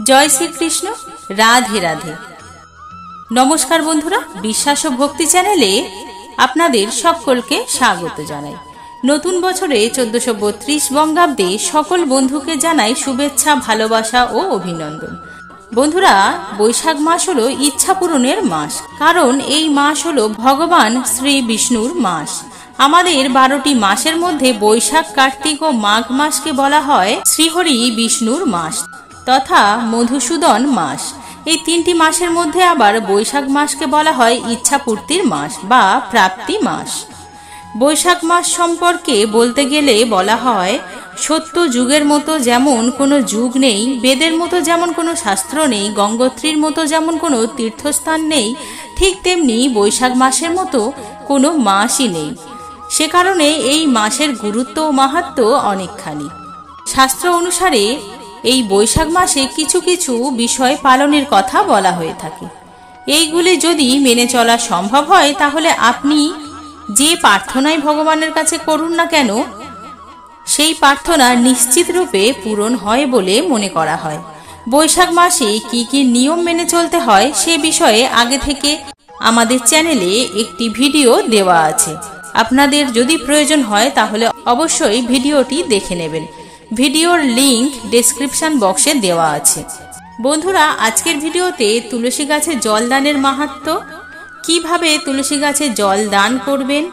জয় শ্রীকৃষ্ণ। রাধে রাধে। নমস্কার বন্ধুরা, বিশ্বাস ও ভক্তি চ্যানেলে আপনাদের সকলকে স্বাগত জানাই। নতুন বছরে 1432 বঙ্গাব্দে সকল বন্ধুকে জানাই শুভেচ্ছা, ভালোবাসা ও অভিনন্দন। বন্ধুরা, বৈশাখ মাস হলো ইচ্ছা পূরণের মাস, কারণ এই মাস হলো ভগবান শ্রী বিষ্ণুর মাস। আমাদের 12টি মাসের মধ্যে বৈশাখ, কার্তিক ও মাঘ মাসকে বলা হয় শ্রীহরি বিষ্ণুর মাস তথা মধুসূদন মাস। এই 3টি মাসের মধ্যে আবার বৈশাখ মাসকে বলা হয় ইচ্ছাপূর্তির মাস বা প্রাপ্তি মাস। বৈশাখ মাস সম্পর্কে বলতে গেলে বলা হয়, সত্য যুগের মতো যেমন কোনো যুগ নেই, বেদের মতো যেমন কোনো শাস্ত্র নেই, গঙ্গোত্রীর মতো যেমন কোনো তীর্থস্থান নেই, ঠিক তেমনি বৈশাখ মাসের মতো কোনো মাসই নেই। সে কারণে এই মাসের গুরুত্ব ও মাহাত্ম্য অনেকখানি। শাস্ত্র অনুসারে এই বৈশাখ মাসে কিছু কিছু বিষয় পালনের কথা বলা হয়ে থাকে। এইগুলি যদি মেনে চলা সম্ভব হয়, তাহলে আপনি যে প্রার্থনাই ভগবানের কাছে করুন না কেন, সেই প্রার্থনা নিশ্চিত রূপে পূরণ হয় বলে মনে করা হয়। বৈশাখ মাসে কি কি নিয়ম মেনে চলতে হয় সে বিষয়ে আগে থেকে আমাদের চ্যানেলে একটি ভিডিও দেওয়া আছে। আপনাদের যদি প্রয়োজন হয় তাহলে অবশ্যই ভিডিওটি দেখে নেবেন। ভিডিওর লিংক ডেসক্রিপশন বক্সে দেওয়া আছে। বন্ধুরা, আজকের ভিডিওতে তুলসী গাছে জল দানের মাহাত্ম্য, কিভাবে তুলসী গাছে জল দান করবেন,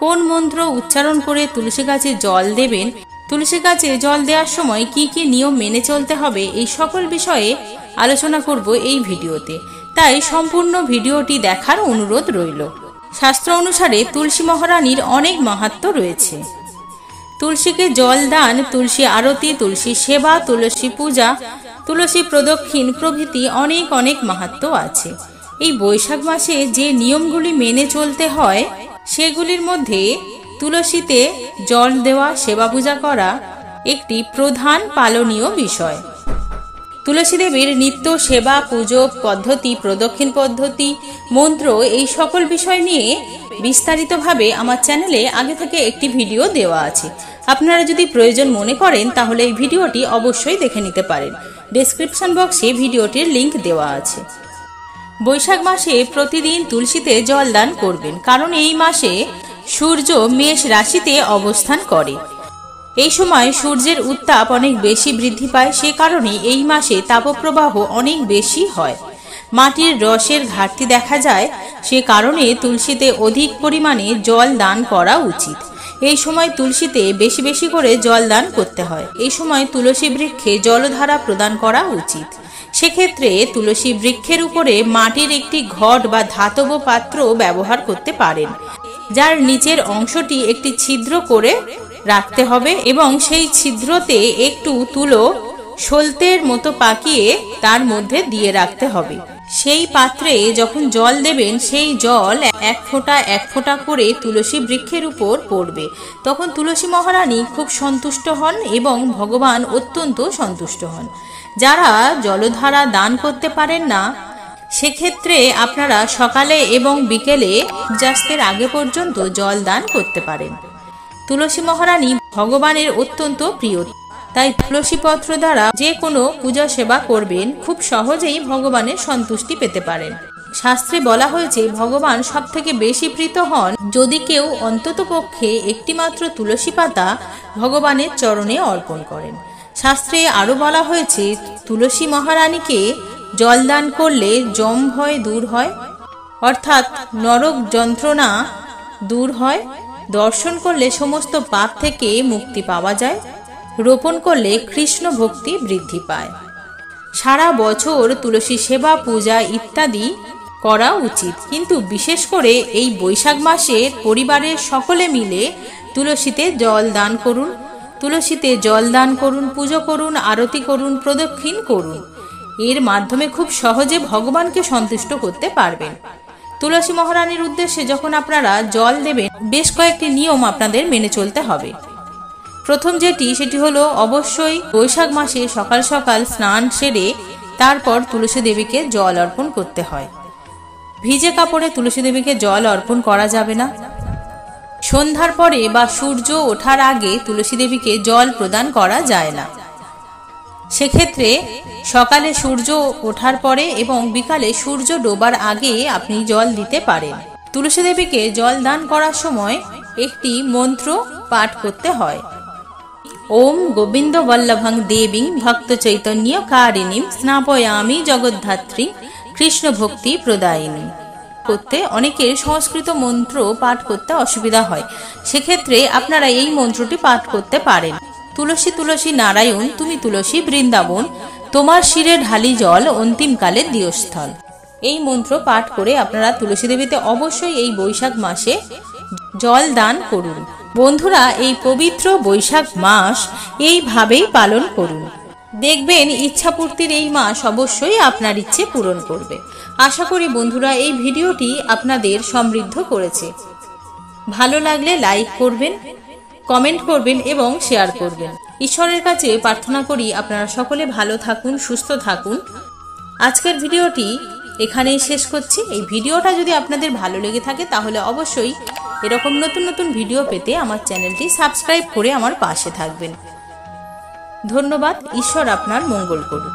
কোন মন্ত্র উচ্চারণ করে তুলসী গাছে জল দেবেন, তুলসী গাছে জল দেওয়ার সময় কি কি নিয়ম মেনে চলতে হবে, এই সকল বিষয়ে আলোচনা করব এই ভিডিওতে। তাই সম্পূর্ণ ভিডিওটি দেখার অনুরোধ রইল। শাস্ত্র অনুসারে তুলসী মহারানীর অনেক মাহাত্ম্য রয়েছে। তুলসীকে জল দান, তুলসী আরতি, তুলসী সেবা, তুলসী পূজা, তুলসী প্রদক্ষিণ প্রভৃতি অনেক অনেক মাহাত্ম্য আছে। এই বৈশাখ মাসে যে নিয়মগুলি মেনে চলতে হয় সেগুলির মধ্যে তুলসীতে জল দেওয়া, সেবা পূজা করা একটি প্রধান পালনীয় বিষয়। তুলসী দেবীর নিত্য সেবা, পুজো পদ্ধতি, প্রদক্ষিণ পদ্ধতি, মন্ত্র, এই সকল বিষয় নিয়ে বিস্তারিতভাবে আমার চ্যানেলে আগে থেকে একটি ভিডিও দেওয়া আছে। আপনারা যদি প্রয়োজন মনে করেন তাহলে এই ভিডিওটি অবশ্যই দেখে নিতে পারেন। ডেসক্রিপশন বক্সে ভিডিওটির লিংক দেওয়া আছে। বৈশাখ মাসে প্রতিদিন তুলসীতে জল দান করবেন, কারণ এই মাসে সূর্য মেষ রাশিতে অবস্থান করে। এই সময় সূর্যের উত্তাপ অনেক বেশি বৃদ্ধি পায়, সে কারণে এই মাসে তাপপ্রবাহ অনেক বেশি হয়। মাটির রসের ঘাটতি দেখা যায়, সে কারণে তুলসীতে অধিক পরিমাণে জল দান করা উচিত। এই সময় তুলসীতে বেশি বেশি করে জল দান করতে হয়। এই সময় তুলসী বৃক্ষে জলধারা প্রদান করা উচিত। সেক্ষেত্রে তুলসী বৃক্ষের উপরে মাটির একটি ঘট বা ধাতব পাত্র ব্যবহার করতে পারেন, যার নিচের অংশটি একটি ছিদ্র করে রাখতে হবে এবং সেই ছিদ্রতে একটু তুলো সলতের মতো পাকিয়ে তার মধ্যে দিয়ে রাখতে হবে। সেই পাত্রে যখন জল দেবেন, সেই জল এক ফোঁটা করে তুলসী বৃক্ষের উপর পড়বে। তখন তুলসী মহারানী খুব সন্তুষ্ট হন এবং ভগবান অত্যন্ত সন্তুষ্ট হন। যারা জলধারা দান করতে পারেন না, সেক্ষেত্রে আপনারা সকালে এবং বিকেলে সূর্যাস্তের আগে পর্যন্ত জল দান করতে পারেন। তুলসী মহারানী ভগবানের অত্যন্ত প্রিয়, তাই তুলসী পত্র দ্বারা যে কোনো পূজা সেবা করবেন, খুব সহজেই ভগবানের সন্তুষ্টি পেতে পারেন। শাস্ত্রে বলা হয়েছে ভগবান সব থেকে বেশি প্রীত হন যদি কেউ অন্তত পক্ষে একটি মাত্র তুলসী পাতা ভগবানের চরণে অর্পণ করেন। শাস্ত্রে আরো বলা হয়েছে তুলসী মহারানীকে জল দান করলে যম ভয় দূর হয়, অর্থাৎ নরক যন্ত্রণা দূর হয়, দর্শন করলে সমস্ত পাপ থেকে মুক্তি পাওয়া যায়, রোপণ করলে কৃষ্ণ ভক্তি বৃদ্ধি পায়। সারা বছর তুলসী সেবা, পূজা ইত্যাদি করা উচিত, কিন্তু বিশেষ করে এই বৈশাখ মাসে পরিবারের সকলে মিলে তুলসীতে জল দান করুন। তুলসীতে জল দান করুন, পুজো করুন, আরতি করুন, প্রদক্ষিণ করুন। এর মাধ্যমে খুব সহজে ভগবানকে সন্তুষ্ট করতে পারবেন। তুলসী মহারানীর উদ্দেশ্যে যখন আপনারা জল দেবেন, বেশ কয়েকটি নিয়ম আপনাদের মেনে চলতে হবে। প্রথম সেটি হলো অবশ্যই বৈশাখ মাসে সকাল সকাল স্নান সেরে তারপর তুলসী দেবীকে জল অর্পণ করতে হয়। ভিজে কাপড়ে তুলসী দেবীকে জল অর্পণ করা যাবে না। সন্ধ্যার পরে বা সূর্য ওঠার আগে তুলসী দেবীকে জল প্রদান করা যায় না। সেক্ষেত্রে সকালে সূর্য ওঠার পরে এবং বিকালে সূর্য ডোবার আগে আপনি জল দিতে পারেন। তুলসী দেবীকে জল দান করার সময় একটি মন্ত্র পাঠ করতে হয়। ওম গোবিন্দ বল্লভং দেবীং ভক্ত চৈতন্য কারিণীম স্নাপয়ামি জগদ্ধাত্রী কৃষ্ণ ভক্তি প্রদায়িনী। করতে অনেকের সংস্কৃত মন্ত্র পাঠ করতে অসুবিধা হয়, সেক্ষেত্রে আপনারা এই মন্ত্রটি পাঠ করতে পারেন। তুলসী তুলসী নারায়ণ তুমি তুলসী বৃন্দাবন, তোমার শিরে ঢালি জল অন্তিমকালে দিয়স্থল। এই মন্ত্র পাঠ করে আপনারা তুলসী দেবীতে অবশ্যই এই বৈশাখ মাসে জল দান করুন। বন্ধুরা, এই পবিত্র বৈশাখ মাস এইভাবেই পালন করুন, দেখবেন ইচ্ছাপূর্তির এই মাস অবশ্যই আপনার ইচ্ছে পূরণ করবে। আশা করি বন্ধুরা এই ভিডিওটি আপনাদের সমৃদ্ধ করেছে। ভালো লাগলে লাইক করবেন, কমেন্ট করবেন এবং শেয়ার করবেন। ঈশ্বরের কাছে প্রার্থনা করি আপনারা সকলে ভালো থাকুন, সুস্থ থাকুন। আজকের ভিডিওটি এখানেই শেষ করছি। এই ভিডিওটা যদি আপনাদের ভালো লেগে থাকে তাহলে অবশ্যই এরকম নতুন নতুন ভিডিও পেতে আমার চ্যানেলটি সাবস্ক্রাইব করে আমার পাশে থাকবেন। ধন্যবাদ। ঈশ্বর আপনার মঙ্গল করুন।